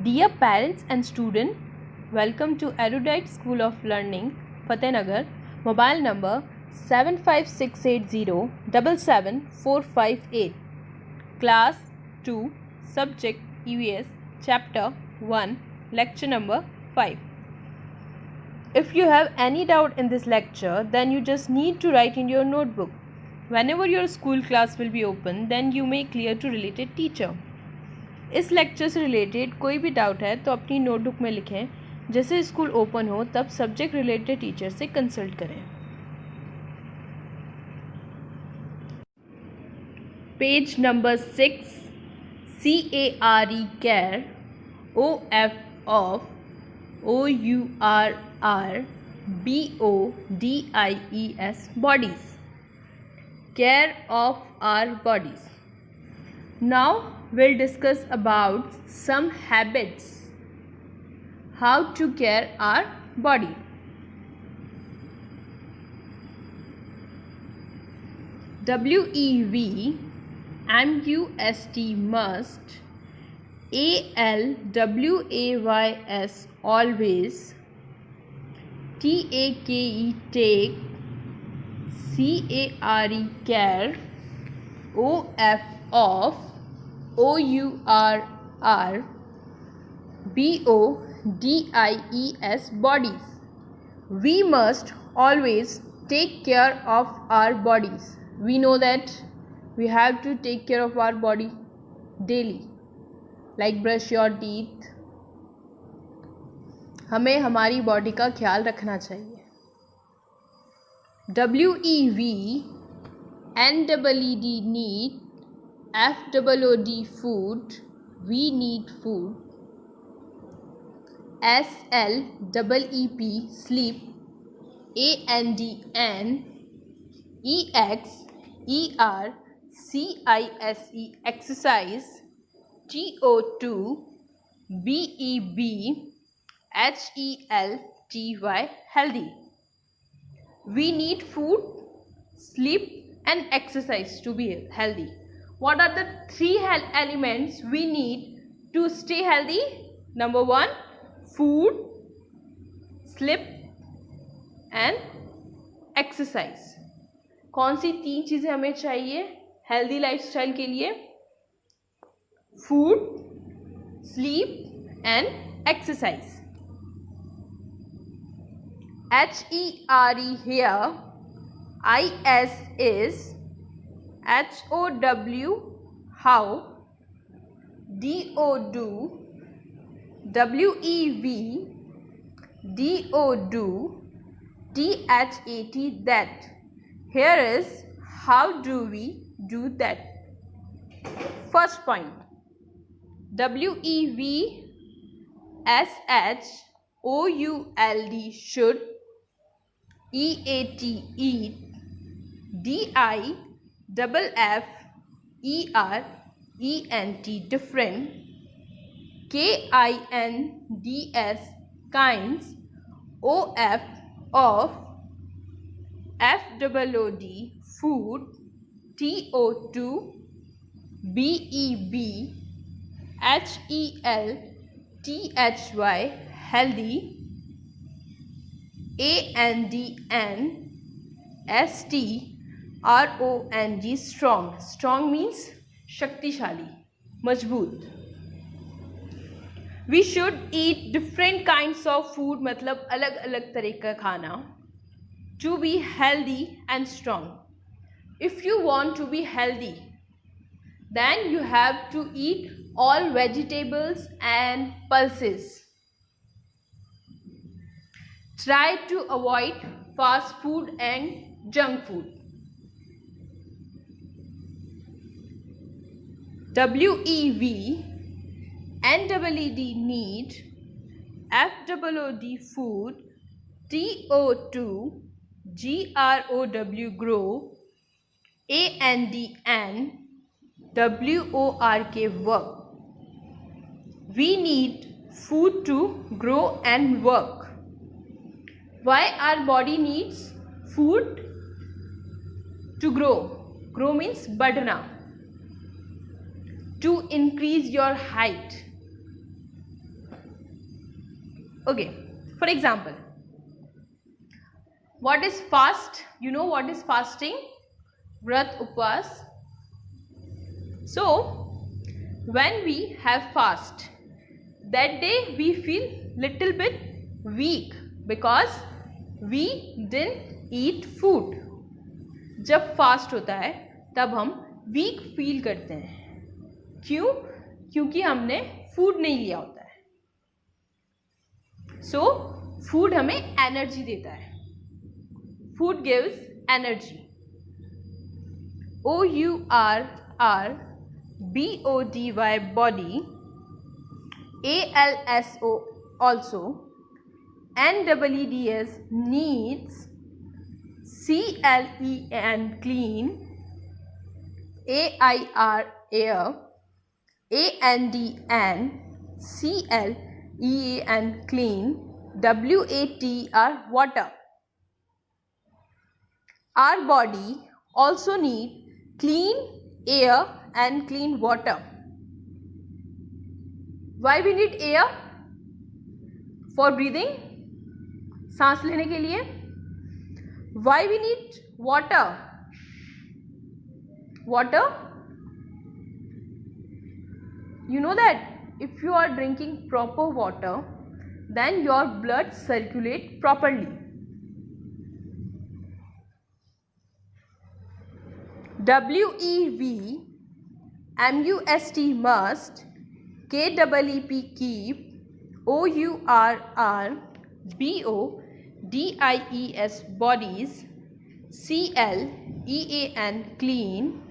Dear parents and students, welcome to Erudite School of Learning, Fatehnagar. Mobile number 75680 Class 2, Subject EVS, Chapter 1, Lecture number 5. If you have any doubt in this lecture, then you just need to write in your notebook. Whenever your school class will be open, then you may clear to related teacher. इस lecture से related कोई भी doubt है तो अपनी notebook में लिखें. जैसे स्कूल ओपन हो तब सब्जेक्ट रिलेटेड टीचर से कंसल्ट करें. Page number 6, CARE care, OF of, OURR BODIES bodies. Care of our bodies. Now we'll discuss about some habits how to care our body. WEV must, ALWAYS always, TAKE take, CARE care, OF of, OURR BODIES bodies. We must always take care of our bodies. We know that we have to take care of our body daily, like brush your teeth. हमें हमारी body का ख्याल रखना चाहिए. WEV NEED need, FOOD food, we need food, SLEEP sleep, ANDN EXERCISE exercise, TO2 BEB HEALThy healthy. We need food, sleep and exercise to be healthy. What are the three elements we need to stay healthy? Number 1, food, sleep and exercise. कौन सी 3 चीज़ें हमें चाहिए healthy lifestyle के लिए? Food, sleep and exercise. HERE here, IS is, HOW how, DO do, WEV DO do, THAT that. Here is how do we do that. First point, WEV SHOULD should, EAT eat, DIFFERENT different, KINDS kinds, OF of, FOOD food, TO2 BEB HEALTHY healthy, ANDN STRONG strong. Strong means शक्तिशाली, मजबूत. We should eat different kinds of food, मतलब अलग अलग तरह का खाना, to be healthy and strong. If you want to be healthy, then you have to eat all vegetables and pulses. Try to avoid fast food and junk food. WEV NEED need, FOOD food, TO2 GROW, ANDN WORK work. We need food to grow and work. Why our body needs food? To grow. Grow means बढ़ना. To increase your height. Okay, for example, what is fast? You know what is fasting? Vrat upvas. So when we have fast, that day we feel little bit weak because we didn't eat food. जब fast होता है तब हम weak feel करते हैं. क्यों? क्योंकि हमने फूड नहीं लिया होता है. सो फूड हमें एनर्जी देता है. Food gives energy. OURRBODY body, ALSO also, NEEDS needs, CLEN clean, AIR air, ANDN CLEAN clean, WATR water. Our body also need clean air and clean water. Why we need air? For breathing, सांस लेने के लिए. Why we need water? Water, you know that if you are drinking proper water, then your blood circulate properly. WEV must, KEEP keep, OURRBODIES bodies, CLEAN clean,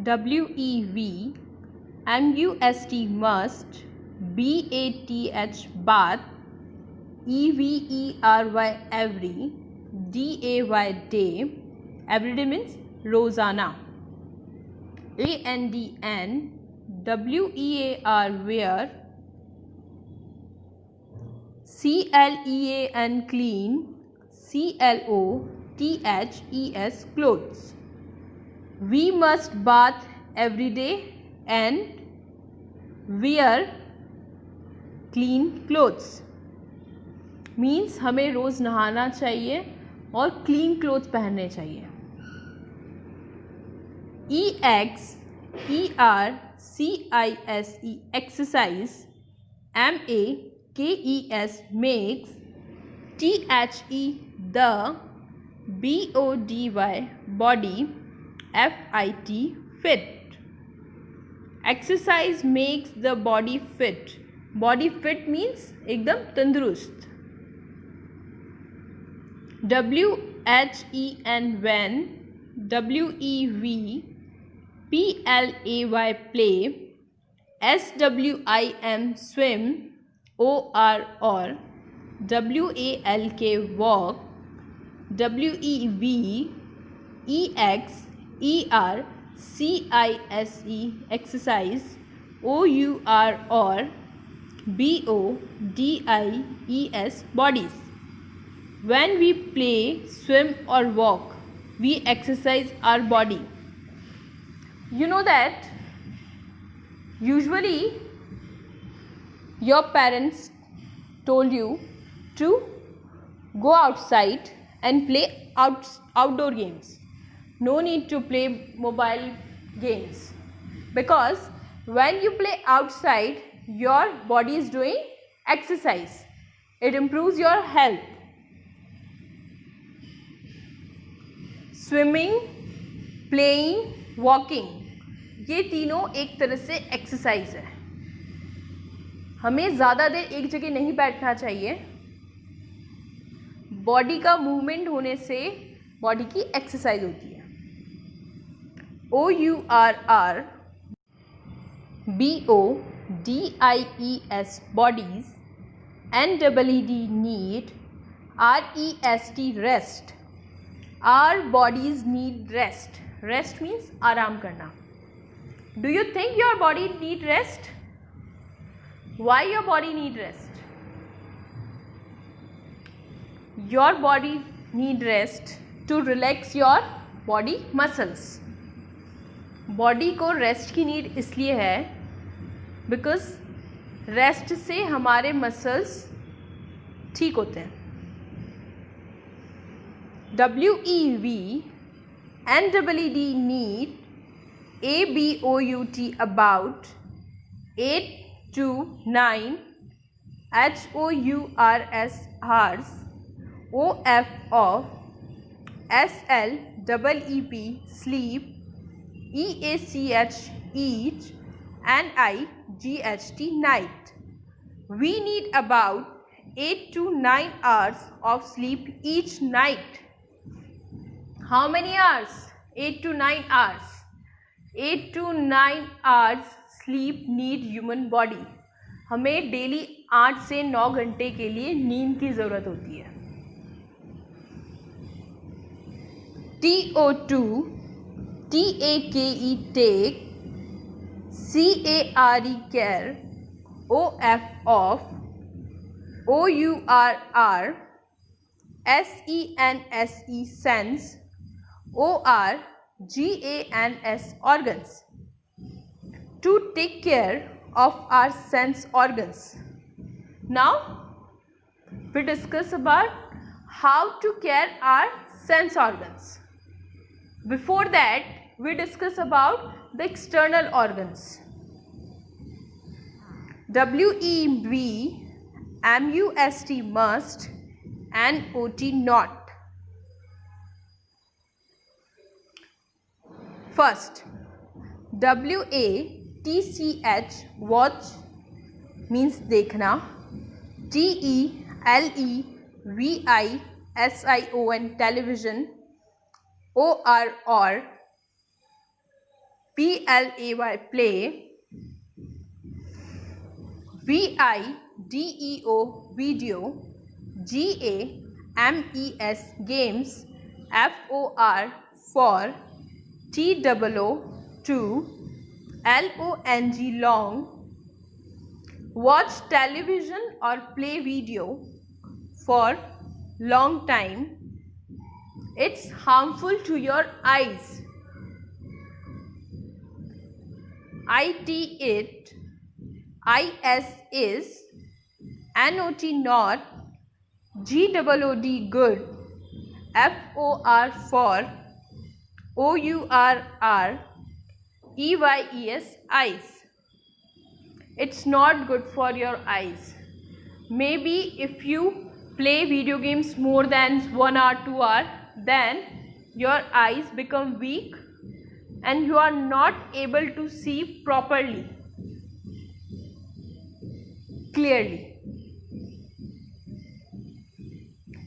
WEV must, BATH bath, EVERY every, DAY day, everyday means Rozana, ANDN WEAR wear, CLEAN clean, CLOTHES clothes. We must bath every day and wear clean clothes. Means हमें रोज़ नहाना चाहिए और clean clothes पहनने चाहिए. EXERCISE exercise, MAKES makes, THE the, BODY body, FIT fit. Exercise makes the body fit. Body fit means एकदम तंदुरुस्त. WHEN when, WEV play, SWIM swim, OR WALK walk, WEVEXERCISE exercise, OURBODIES bodies. When we play, swim or walk, we exercise our body. You know that usually your parents told you to go outside and play outdoor games. No need to play mobile games, because when you play outside, your body is doing exercise. It improves your health. Swimming, playing, walking, ये तीनों एक तरह से exercise है. हमें ज़्यादा देर एक जगह नहीं बैठना चाहिए. बॉडी का मूवमेंट होने से बॉडी की एक्सरसाइज होती है. OURRBODIES bodies, NEED need, REST rest. Our bodies need rest. Rest means आराम करना. Do you think your body need rest? Why your body need rest? Your body need rest to relax your body muscles. Body को rest की need इसलिए है because rest से हमारे muscles ठीक होते हैं. WEV and EED need ABOUT about 8 to 9 HOURS hours. OF of SLEEP sleep, EACH each, and IGHT night. We need about 8 to 9 hours of sleep each night. How many hours? 8 to 9 hours. 8 to 9 hours sleep need human body. हमें daily 8 से 9 घंटे के लिए नींद की ज़रूरत होती है. TO2, TAKE take, CARE care, OF off, OURR, SENSE sense, ORGANS organs. To take care of our sense organs. Now we discuss about how to care our sense organs. Before that, we discuss about the external organs. WEB, MUST must, and OT not. First, WATCH watch means देखना. TELEVISION television. OR PLAY play. VIDEO video. GAMES games. FOR for. TOO LONG long. Watch television or play video for long time. It's harmful to your eyes. IT it, IS is, NOT not, GOOD good, FOR for, OURR, EYES eyes. It's not good for your eyes. Maybe if you play video games more than 1 hour, 2 hours, then your eyes become weak and you are not able to see properly, clearly.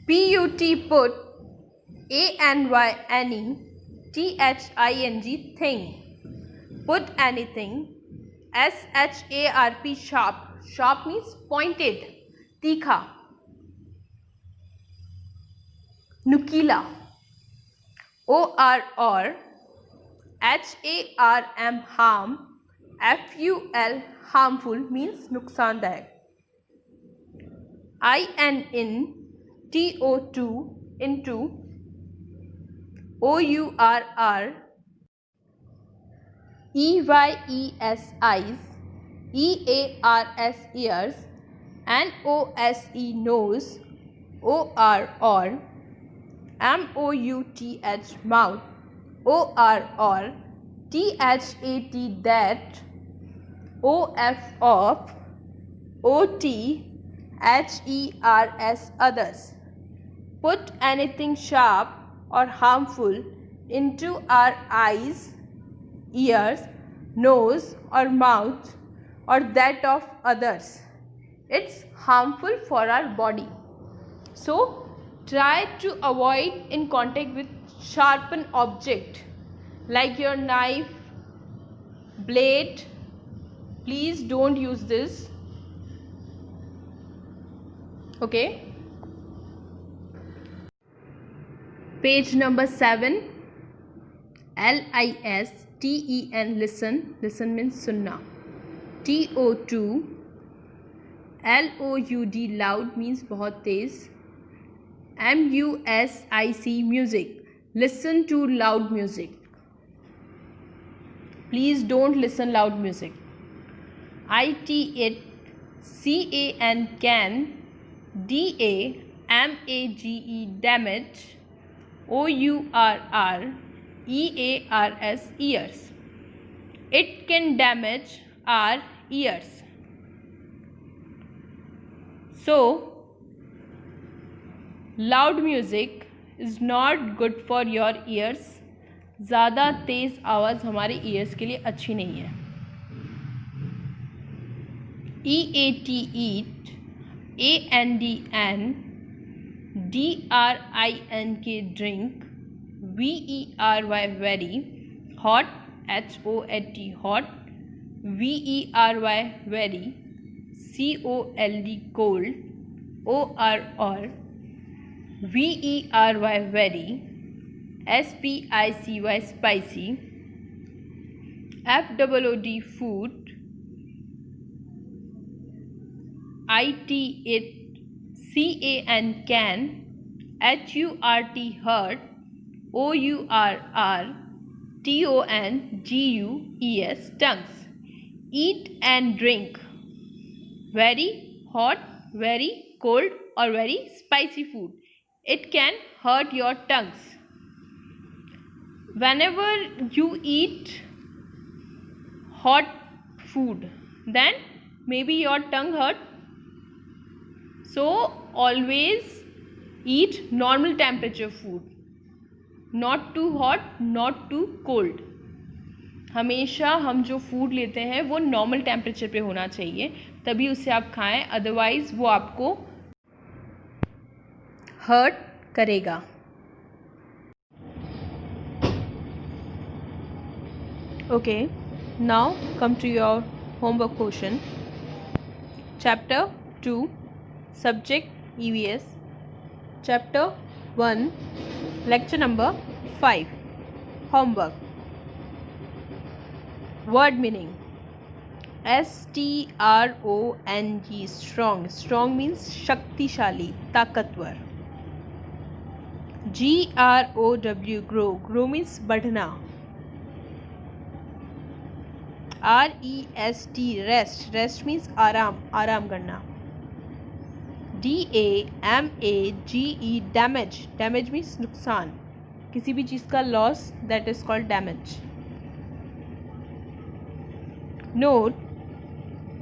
PUT put, ANY THING thing, put anything. SHARP sharp, sharp means pointed, तीखा. नुकीला. OR HARM harm. FUL harmful means नुकसानदायक. IN TO2 into. OURR EYES eyes. EARS ears. NOSE nose. OR MOUTH mouth. ORR THAT that. OF off. OTHERS others. Put anything sharp or harmful into our eyes, ears, nose or mouth or that of others. It's harmful for our body. So try to avoid in contact with sharpened object like your knife, blade. Please don't use this. Okay. Page number 7. LISTEN listen. Listen means sunna. TO2 LOUD loud means बहुत तेज. MUSIC music. Listen to loud music. Please don't listen loud music. IT it can, damage, ears. It can damage our ears. So loud music is not good for your ears. ज़्यादा तेज़ आवाज़ हमारे years के लिए अच्छी नहीं है. eat, and, drink, very, hot, hot, very, cold, very, spicy, food, food, it, can, hurt, tongues, tongues. Eat and drink very hot, very cold or very spicy food. It can hurt your tongues. Whenever you eat hot food, then maybe your tongue hurt. So always eat normal temperature food, not too hot, not too cold. हमेशा हम जो food लेते हैं वो normal temperature पे होना चाहिए, तभी उसे आप खाएं, अदरवाइज़ वो आपको हर्ट करेगा. Okay, now come to your homework question. Chapter 2 subject EVS, chapter 1 lecture number 5 homework. Word meaning. strong, strong. Strong means शक्तिशाली, ताकतवर. grow, grow means बढ़ना. rest, rest means आराम, आराम करना. damage, damage means नुकसान, किसी भी चीज़ का loss, that is called damage. Note: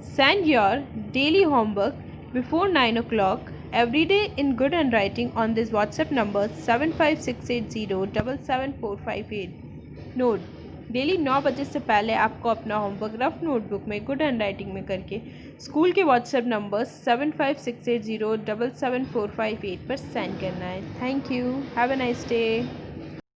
send your daily homework before 9 o'clock every day in good handwriting on this WhatsApp number 75680774458. Note: daily 9 बजे से पहले आपको अपना होमवर्क रफ नोटबुक में गुड हैंडराइटिंग में करके स्कूल के व्हाट्सएप नंबर 75680774458 पर सेंड करना है. Thank you. Have a nice day.